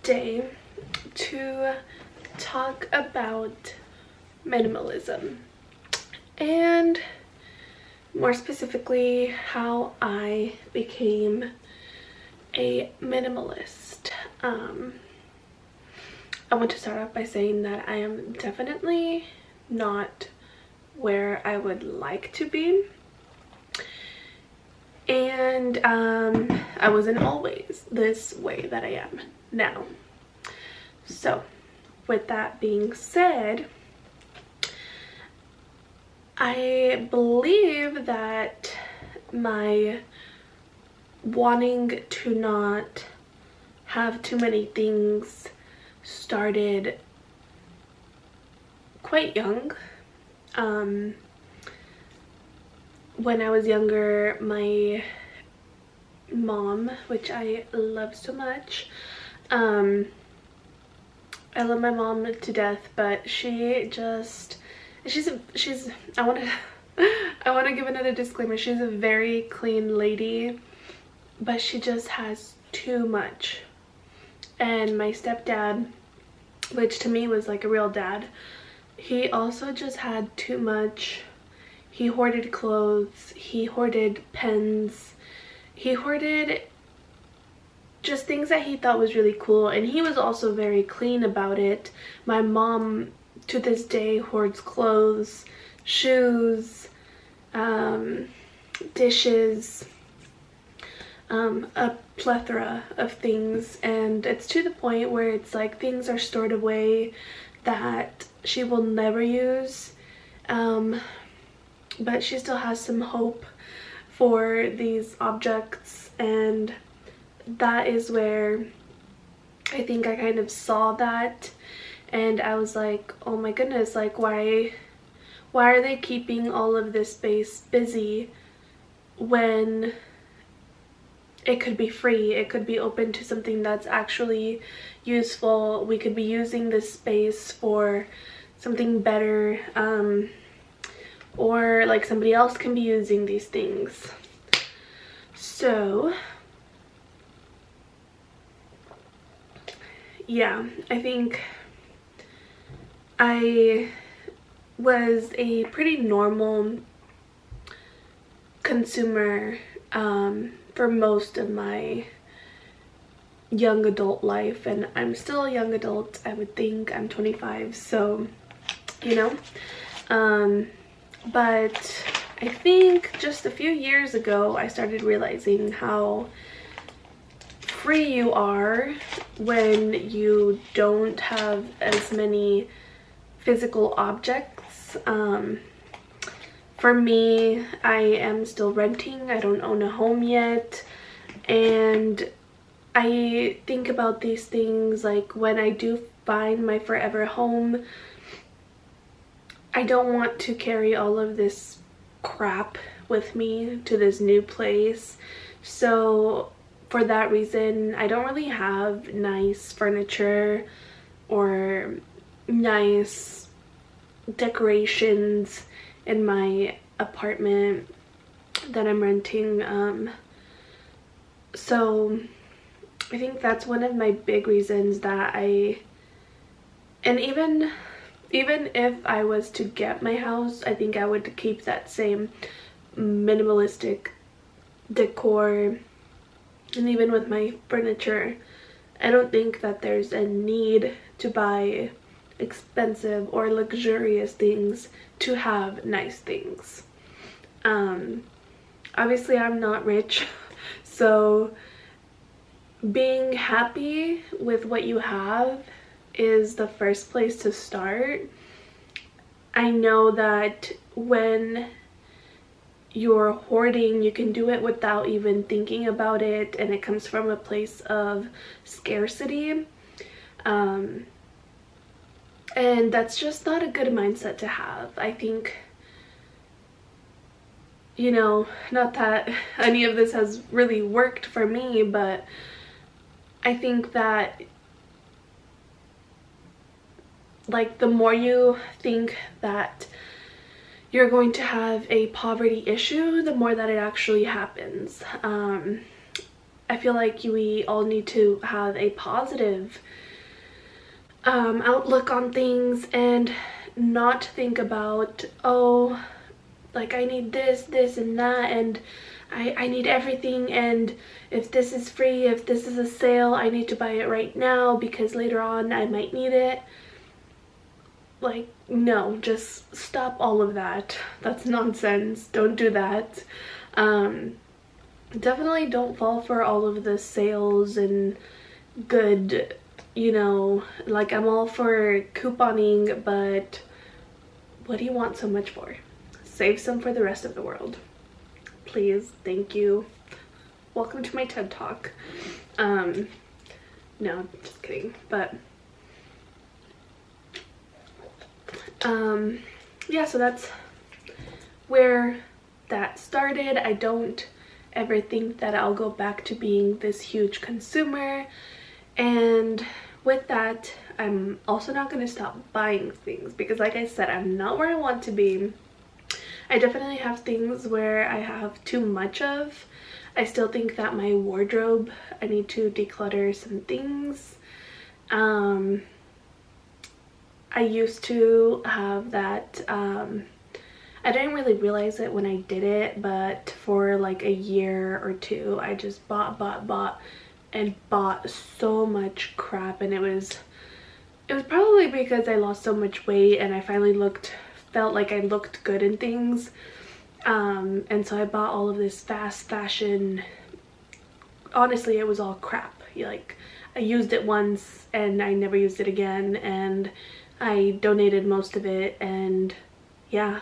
today to talk about minimalism and more specifically how I became a minimalist. I want to start off by saying that I am definitely not where I would like to be, and I wasn't always this way that I am now. So with that being said, I believe that my wanting to not have too many things started quite young. When I was younger, my mom, which I love so much, I love my mom to death, but she's I want to give another disclaimer. She's a very clean lady, but she just has too much. And my stepdad, which to me was like a real dad, he also just had too much. He hoarded clothes, he hoarded pens, he hoarded just things that he thought was really cool, and he was also very clean about it. My mom to this day hoards clothes, shoes, dishes, a plethora of things, and it's to the point where it's like things are stored away that she will never use, but she still has some hope for these objects. And that is where I think I kind of saw that, and I was like, oh my goodness, like why are they keeping all of this space busy when it could be free, it could be open to something that's actually useful. We could be using this space for something better, or like somebody else can be using these things. So yeah, I think I was a pretty normal consumer for most of my young adult life, and I'm still a young adult. I would think I'm 25, so you know, but I think just a few years ago I started realizing how free you are when you don't have as many physical objects. For me, I am still renting. I don't own a home yet, and I think about these things like when I do find my forever home, I don't want to carry all of this crap with me to this new place. So for that reason, I don't really have nice furniture or nice decorations in my apartment that I'm renting. So I think that's one of my big reasons that and even if I was to get my house, I think I would keep that same minimalistic decor. And even with my furniture, I don't think that there's a need to buy expensive or luxurious things to have nice things. Obviously I'm not rich, so being happy with what you have is the first place to start. I know that when you're hoarding, you can do it without even thinking about it, and it comes from a place of scarcity, and that's just not a good mindset to have. I think, you know, not that any of this has really worked for me, but I think that like the more you think that you're going to have a poverty issue, the more that it actually happens. I feel like we all need to have a positive outlook on things and not think about, oh, like I need this and that, and I need everything, and if this is free, if this is a sale, I need to buy it right now because later on I might need it. Like, no, just stop all of that. That's nonsense. Don't do that. Definitely don't fall for all of the sales and good, you know, like I'm all for couponing, but what do you want so much for? Save some for the rest of the world. Please, thank you. Welcome to my TED Talk. No, just kidding. But yeah, so that's where that started. I don't ever think that I'll go back to being this huge consumer, and with that, I'm also not going to stop buying things because, like I said, I'm not where I want to be. I definitely have things where I have too much of. I still think that my wardrobe, I need to declutter some things. I used to have that, I didn't really realize it when I did it, but for like a year or two, I just bought and bought so much crap, and it was probably because I lost so much weight and I finally felt like I looked good in things, and so I bought all of this fast fashion. Honestly, it was all crap. Like, I used it once and I never used it again, and I donated most of it, and yeah.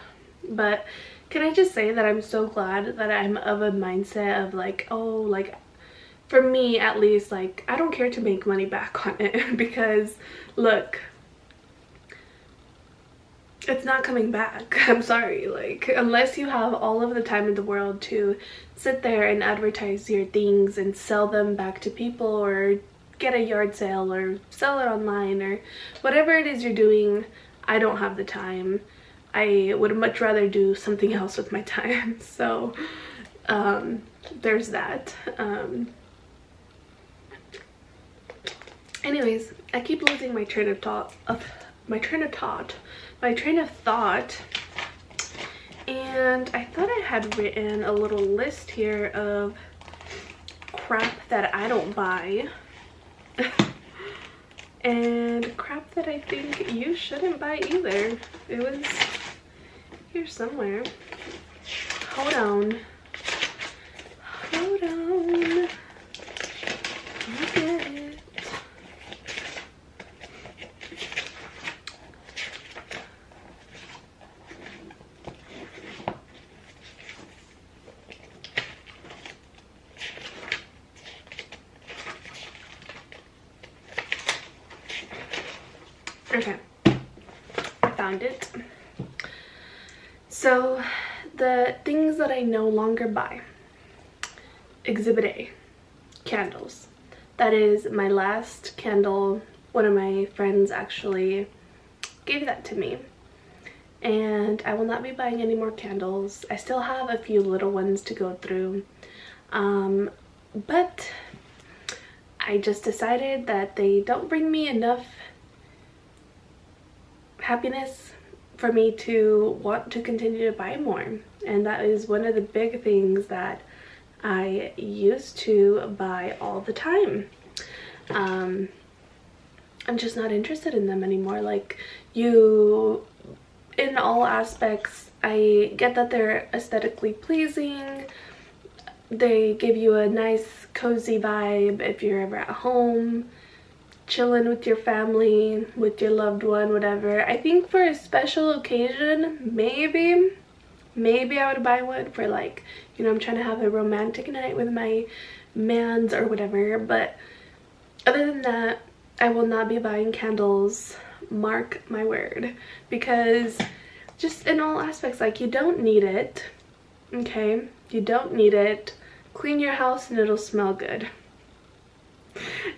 But can I just say that I'm so glad that I'm of a mindset of like, oh, like for me at least, like I don't care to make money back on it because look, it's not coming back. I'm sorry. Like, unless you have all of the time in the world to sit there and advertise your things and sell them back to people, or get a yard sale or sell it online or whatever it is you're doing, I don't have the time. I would much rather do something else with my time. So there's that. Anyways, I keep losing my train of thought, and I thought I had written a little list here of crap that I don't buy and crap that I think you shouldn't buy either. It was here somewhere. Hold on. I'll get it. Okay, I found it. So the things that I no longer buy. Exhibit A, candles. That is my last candle. One of my friends actually gave that to me, and I will not be buying any more candles. I still have a few little ones to go through, but I just decided that they don't bring me enough happiness for me to want to continue to buy more, and that is one of the big things that I used to buy all the time. I'm just not interested in them anymore. Like, you, in all aspects, I get that they're aesthetically pleasing. They give you a nice cozy vibe if you're ever at home, chilling with your family, with your loved one, whatever. I think for a special occasion, maybe I would buy one for, like, you know, I'm trying to have a romantic night with my mans or whatever. But other than that, I will not be buying candles, mark my word, because just in all aspects, like, you don't need it, okay? You don't need it. Clean your house and it'll smell good.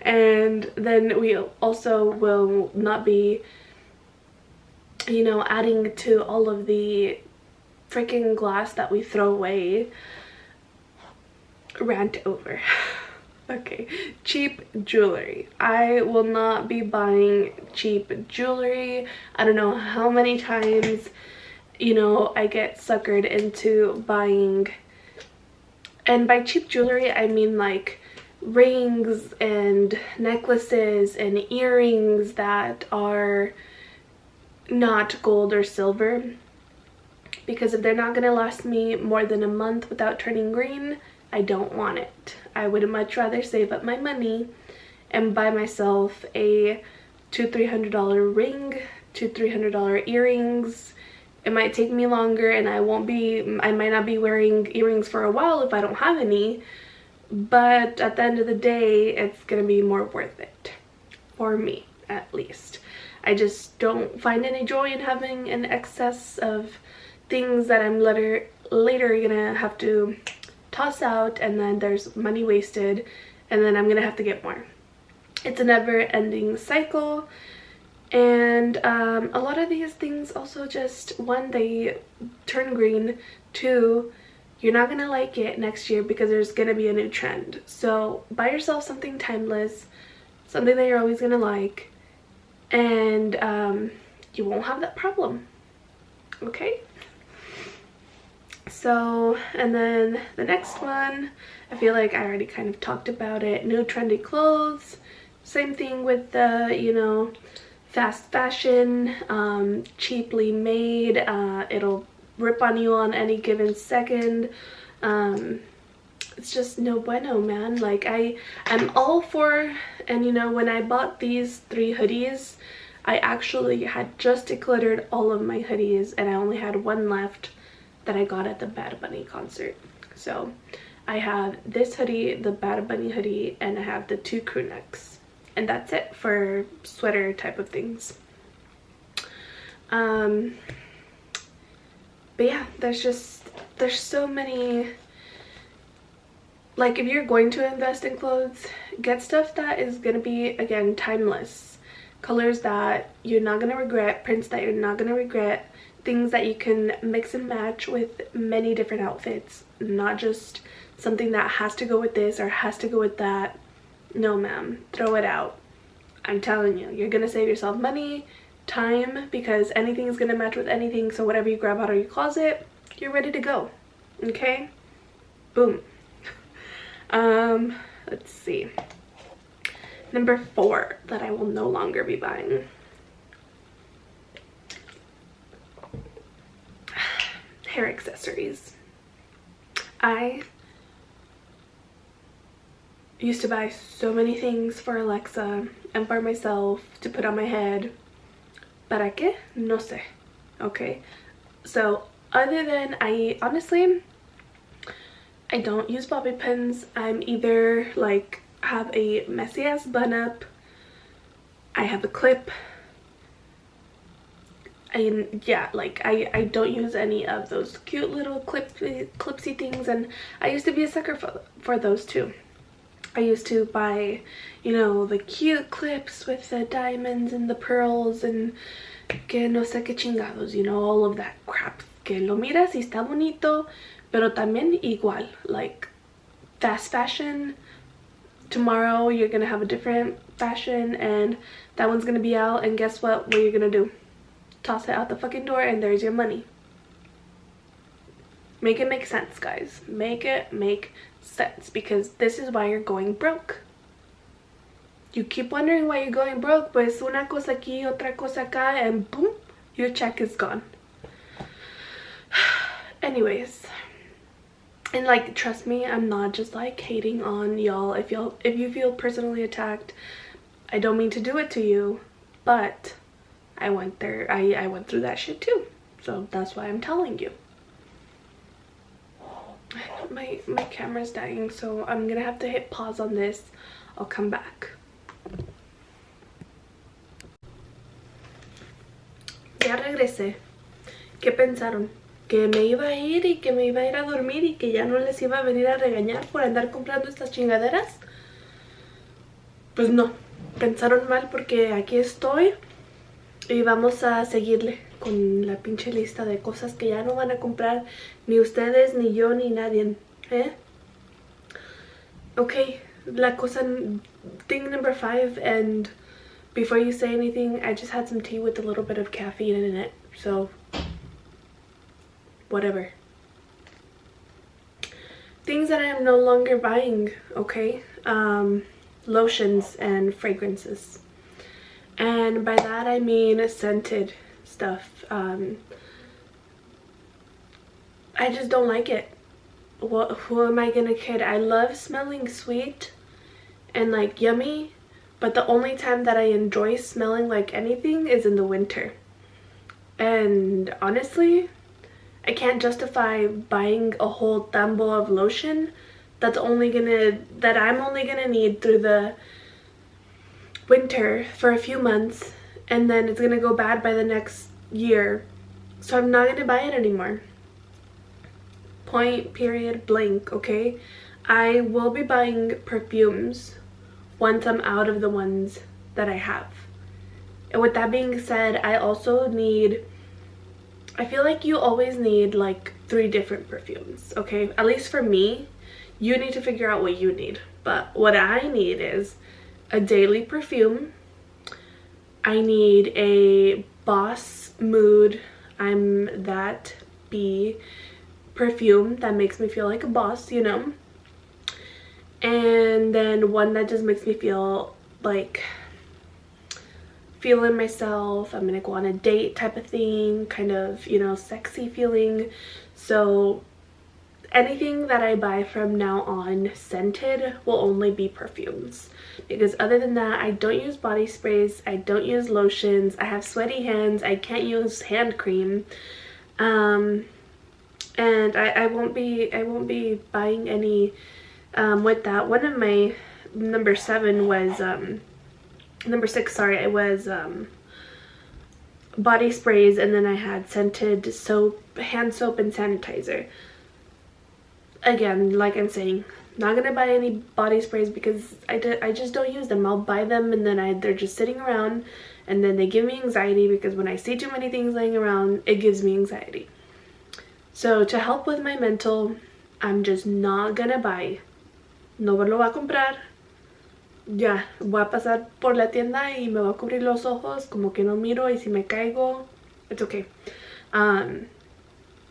And then we also will not be, you know, adding to all of the freaking glass that we throw away. Rant over. Okay, cheap jewelry. I will not be buying cheap jewelry. I don't know how many times, you know, I get suckered into buying, and by cheap jewelry I mean like rings and necklaces and earrings that are not gold or silver, because if they're not gonna last me more than a month without turning green, I don't want it. I would much rather save up my money and buy myself a $200-300 ring, $200-300 earrings. It might take me longer and I might not be wearing earrings for a while if I don't have any, but at the end of the day, it's gonna be more worth it. For me, at least. I just don't find any joy in having an excess of things that I'm later gonna have to toss out, and then there's money wasted, and then I'm gonna have to get more. It's a never-ending cycle, and a lot of these things also just, one, they turn green, two, you're not gonna like it next year because there's gonna be a new trend. So buy yourself something timeless, something that you're always gonna like, and you won't have that problem. Okay? So, and then the next one, I feel like I already kind of talked about it. New trendy clothes. Same thing with the, you know, fast fashion, cheaply made. It'll rip on you on any given second. It's just no bueno, man. Like I'm all for, and you know, when I bought these 3 hoodies, I actually had just decluttered all of my hoodies and I only had one left that I got at the Bad Bunny concert. So I have this hoodie, the Bad Bunny hoodie, and I have the 2 crew necks, and that's it for sweater type of things. But yeah, there's so many. Like, if you're going to invest in clothes, get stuff that is gonna be, again, timeless. Colors that you're not gonna regret, prints that you're not gonna regret, things that you can mix and match with many different outfits, not just something that has to go with this or has to go with that. No, ma'am, throw it out. I'm telling you, you're gonna save yourself money, time, because anything is gonna match with anything. So whatever you grab out of your closet, you're ready to go. Okay? Boom. Let's see. Number 4 that I will no longer be buying. Hair accessories. I used to buy so many things for Alexa and for myself to put on my head. ¿Para qué? No sé. Okay? So, other than, honestly, I don't use bobby pins. I'm either like have a messy ass bun up, I have a clip, yeah, like I don't use any of those cute little clipsy things, and I used to be a sucker for those too. I used to buy, you know, the cute clips with the diamonds and the pearls and que no sé qué chingados, you know, all of that crap. Que lo miras y está bonito, pero también igual, like fast fashion. Tomorrow you're gonna have a different fashion and that one's gonna be out, and guess what you're gonna do? Toss it out the fucking door and there's your money. Make it make sense, guys. Make it make sense, because this is why you're going broke. You keep wondering why you're going broke, pues una cosa aquí, otra cosa acá, and boom, your check is gone. Anyways, and like, trust me, I'm not just like hating on y'all. If you feel personally attacked, I don't mean to do it to you, but I went there. I went through that shit too, so that's why I'm telling you. My camera's dying, so I'm gonna have to hit pause on this. I'll come back. Ya regresé. ¿Qué pensaron? ¿Que me iba a ir y que me iba a ir a dormir y que ya no les iba a venir a regañar por andar comprando estas chingaderas? Pues no, pensaron mal, porque aquí estoy y vamos a seguirle con la pinche lista de cosas que ya no van a comprar ni ustedes, ni yo, ni nadie, ¿eh? Ok, thing number 5, and before you say anything, I just had some tea with a little bit of caffeine in it, so whatever. Things that I am no longer buying, okay? Lotions and fragrances. And by that I mean scented stuff. I just don't like it. Who am I gonna kid? I love smelling sweet and like yummy, but the only time that I enjoy smelling like anything is in the winter. And honestly, I can't justify buying a whole tambo of lotion that I'm only gonna need through the winter for a few months, and then it's gonna go bad by the next year. So I'm not gonna buy it anymore. Point, period, blank, okay? I will be buying perfumes once I'm out of the ones that I have. And with that being said, I feel like you always need like 3 different perfumes, okay? At least for me, you need to figure out what you need. But what I need is a daily perfume. I need a Boss Mood I'm That Bee perfume that makes me feel like a boss, you know? And then one that just makes me feel like feeling myself, I'm gonna go on a date type of thing, kind of, you know, sexy feeling. So anything that I buy from now on scented will only be perfumes, because other than that, I don't use body sprays, I don't use lotions, I have sweaty hands, I can't use hand cream, and I won't be buying any with that. One of my number 6, sorry, it was body sprays, and then I had scented soap, hand soap, and sanitizer. Again, like I'm saying, not gonna buy any body sprays because I just don't use them. I'll buy them and then they're just sitting around, and then they give me anxiety, because when I see too many things laying around, it gives me anxiety. So to help with my mental, I'm just not gonna buy. No lo voy a comprar. Ya, voy a pasar por la tienda y me voy a cubrir los ojos, como que no miro, y si me caigo, it's okay.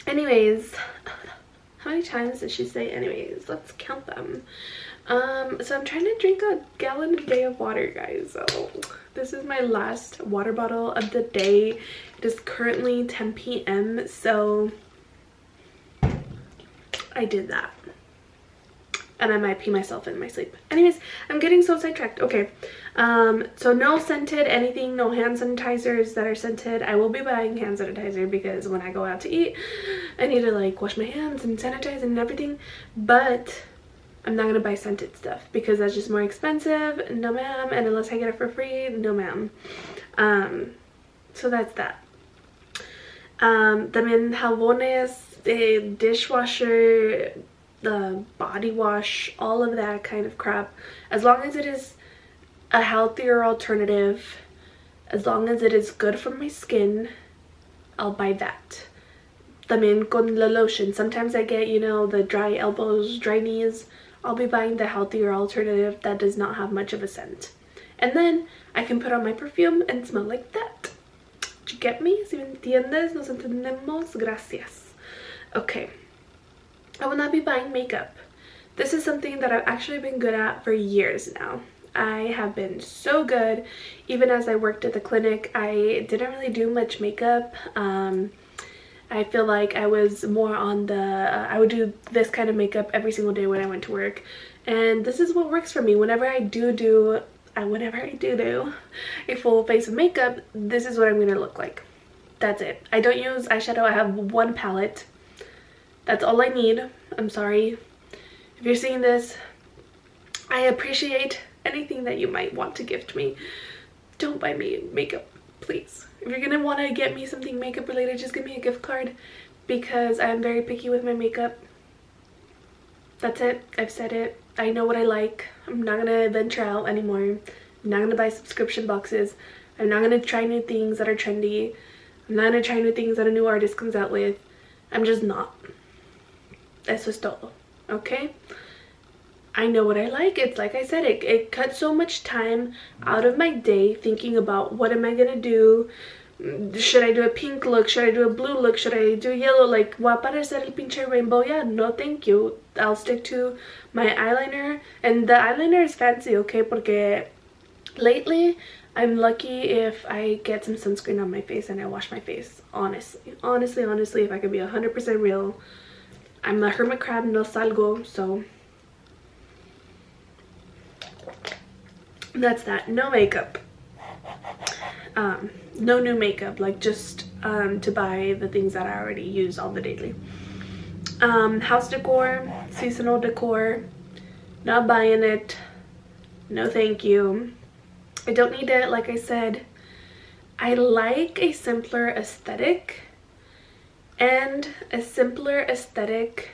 Anyways, how many times did she say anyways? Let's count them. So I'm trying to drink a gallon a day of water, guys. So this is my last water bottle of the day. It is currently 10 p.m. so I did that. And I might pee myself in my sleep. Anyways, I'm getting so sidetracked. Okay, so no scented anything, no hand sanitizers that are scented. I will be buying hand sanitizer because when I go out to eat, I need to like wash my hands and sanitize and everything. But I'm not gonna buy scented stuff because that's just more expensive. No ma'am. And unless I get it for free, no ma'am. So that's that. También jabones, dishwasher, the body wash, all of that kind of crap. As long as it is a healthier alternative, as long as it is good for my skin, I'll buy that. También con la lotion, sometimes I get, you know, the dry elbows, dry knees. I'll be buying the healthier alternative that does not have much of a scent. And then I can put on my perfume and smell like that. Did you get me? Si me entiendes, nos entendemos. Gracias. Okay. I will not be buying makeup. This is something that I've actually been good at for years now. I have been so good. Even as I worked at the clinic, I didn't really do much makeup. I feel like I was more on the, I would do this kind of makeup every single day when I went to work. And this is what works for me. Whenever I do a full face of makeup, this is what I'm gonna look like. That's it. I don't use eyeshadow. I have one palette. That's all I need. I'm sorry. If you're seeing this, I appreciate anything that you might want to gift me. Don't buy me makeup, please. If you're gonna want to get me something makeup related, just give me a gift card, because I'm very picky with my makeup. That's it. I've said it. I know what I like. I'm not gonna venture out anymore. I'm not gonna buy subscription boxes. I'm not gonna try new things that are trendy. I'm not gonna try new things that a new artist comes out with. I'm just not. Eso es todo. Okay? I know what I like. It's like I said, it cuts so much time out of my day thinking about what am I gonna do. Should I do a pink look? Should I do a blue look? Should I do yellow? Like, va a aparecer el pinche rainbow? Yeah, no thank you. I'll stick to my eyeliner. And the eyeliner is fancy, okay? Porque lately, I'm lucky if I get some sunscreen on my face and I wash my face. Honestly, if I can be 100% real, I'm a hermit crab, no salgo, so that's that. No makeup. No new makeup, like just to buy the things that I already use all the daily. House decor, seasonal decor, not buying it. No thank you. I don't need it. Like I said, I like a simpler aesthetic, and a simpler aesthetic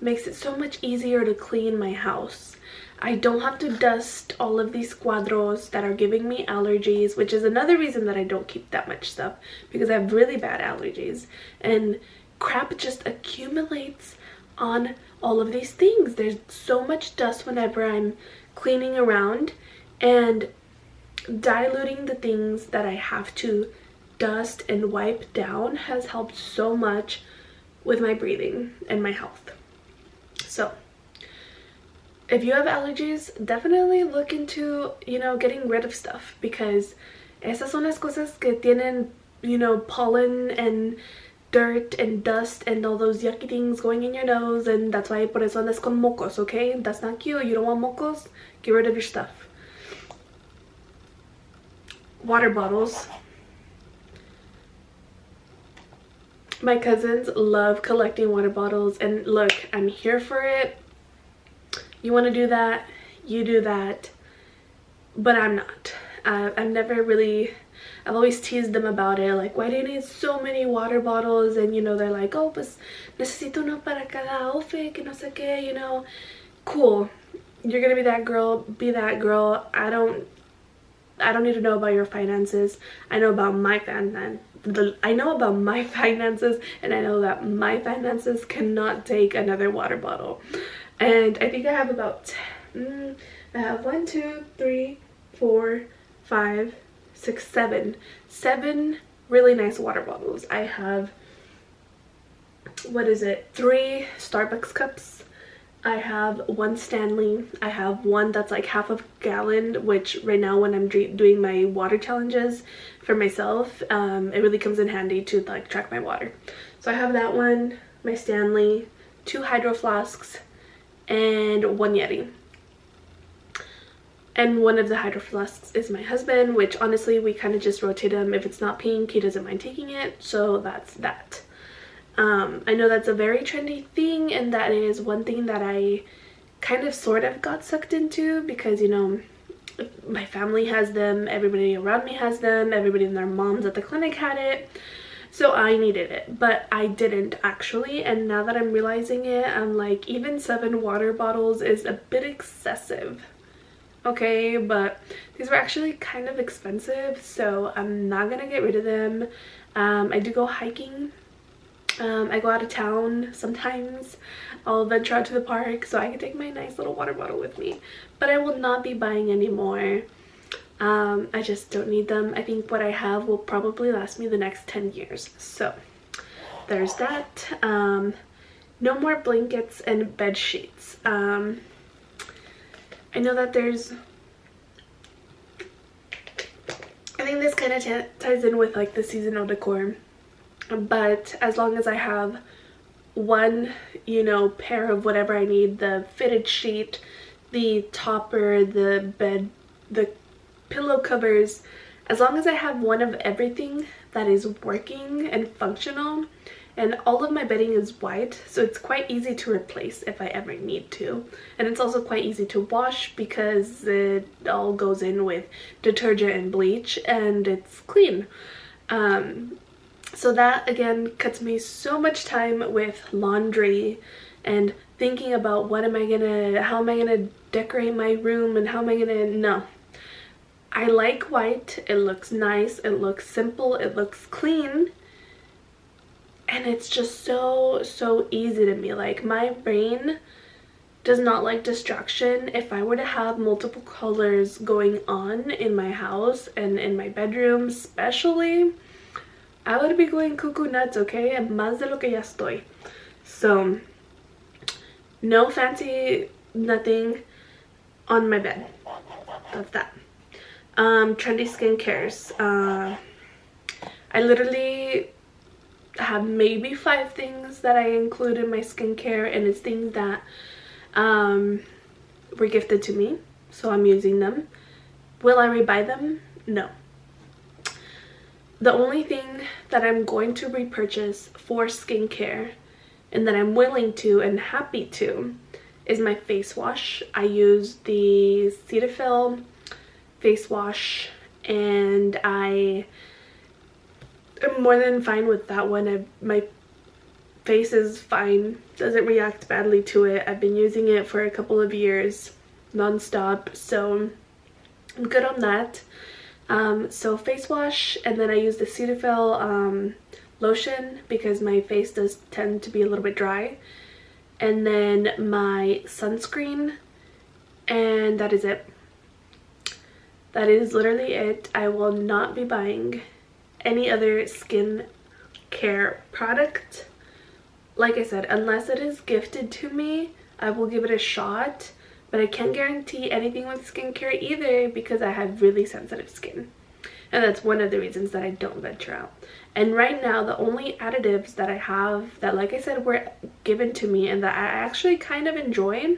makes it so much easier to clean my house. I don't have to dust all of these cuadros that are giving me allergies, which is another reason that I don't keep that much stuff, because I have really bad allergies and crap just accumulates on all of these things. There's so much dust whenever I'm cleaning around, and diluting the things that I have to dust and wipe down has helped so much with my breathing and my health. So if you have allergies, definitely look into, you know, getting rid of stuff, because esas son las cosas que tienen, you know, pollen and dirt and dust and all those yucky things going in your nose, and that's why por eso andas con mocos, okay? That's not cute. You don't want mocos. Get rid of your stuff. Water bottles. My cousins love collecting water bottles, and look, I'm here for it. You want to do that, you do that, but I'm not. I've always teased them about it, like, why do you need so many water bottles? And you know, they're like, oh, pues necesito uno para cada outfit, que no sé qué, you know. Cool, you're gonna be that girl, be that girl. I don't need to know about your finances. I know about my finances, and I know that my finances cannot take another water bottle. And I think I have about I have 1, 2, 3, 4, 5, 6, 7 really nice water bottles. I have, what is it, 3 Starbucks cups. I have 1 Stanley. I have one that's like half a gallon, which right now when I'm doing my water challenges for myself, it really comes in handy to like track my water. So I have that one, my Stanley, 2 hydro flasks, and 1 Yeti. And one of the hydro flasks is my husband, which honestly we kind of just rotate him. If it's not pink, he doesn't mind taking it, so that's that. I know that's a very trendy thing, and that is one thing that I kind of sort of got sucked into, because you know, my family has them, everybody around me has them, everybody and their moms at the clinic had it, so I needed it, but I didn't actually. And now that I'm realizing it, I'm like, even 7 water bottles is a bit excessive, okay? But these were actually kind of expensive, so I'm not gonna get rid of them. I do go hiking. I go out of town sometimes. I'll venture out to the park, so I can take my nice little water bottle with me, but I will not be buying any more. I just don't need them. I think what I have will probably last me the next 10 years. So there's that. No more blankets and bed sheets. I know that there's, I think this kind of ties in with like the seasonal decor, but as long as I have one, you know, pair of whatever I need, the fitted sheet, the topper, the bed, the pillow covers, as long as I have one of everything that is working and functional, and all of my bedding is white, so it's quite easy to replace if I ever need to. And it's also quite easy to wash because it all goes in with detergent and bleach, and it's clean. So that again cuts me so much time with laundry and thinking about how am I gonna decorate my room, and how am I gonna, no. I like white. It looks nice, it looks simple, it looks clean, and it's just so easy to me. Like, my brain does not like distraction. If I were to have multiple colors going on in my house and in my bedroom especially, I would be going cuckoo nuts, okay? Más de lo que ya estoy. So, no fancy nothing on my bed. That's that. Trendy skincares. I literally have maybe 5 things that I include in my skincare, and it's things that were gifted to me, so I'm using them. Will I rebuy them? No. The only thing that I'm going to repurchase for skincare, and that I'm willing to and happy to, is my face wash. I use the Cetaphil face wash, and I am more than fine with that one. My face is fine, doesn't react badly to it. I've been using it for a couple of years non-stop, so I'm good on that. So face wash, and then I use the Cetaphil lotion because my face does tend to be a little bit dry, and then my sunscreen, and that is it. That is literally it. I will not be buying any other skin care product. Like I said, unless it is gifted to me, I will give it a shot, but I can't guarantee anything with skincare either because I have really sensitive skin, and that's one of the reasons that I don't venture out. And right now, the only additives that I have that, like I said, were given to me and that I actually kind of enjoy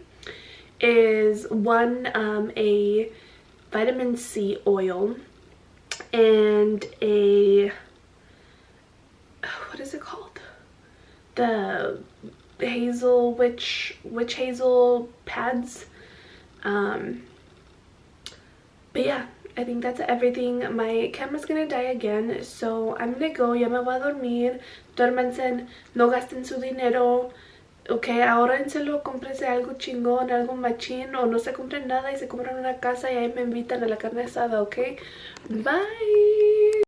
is one, a vitamin C oil, and a, what is it called? The hazel witch hazel pads. But yeah, I think that's everything. My camera's gonna die again, so I'm gonna go. Ya me voy a dormir. Duérmense, no gasten su dinero. Ok, ahórrenselo, cómprense algo chingón, algo machín, o no se compren nada y se compran una casa y ahí me invitan a la carne asada, ok? Bye.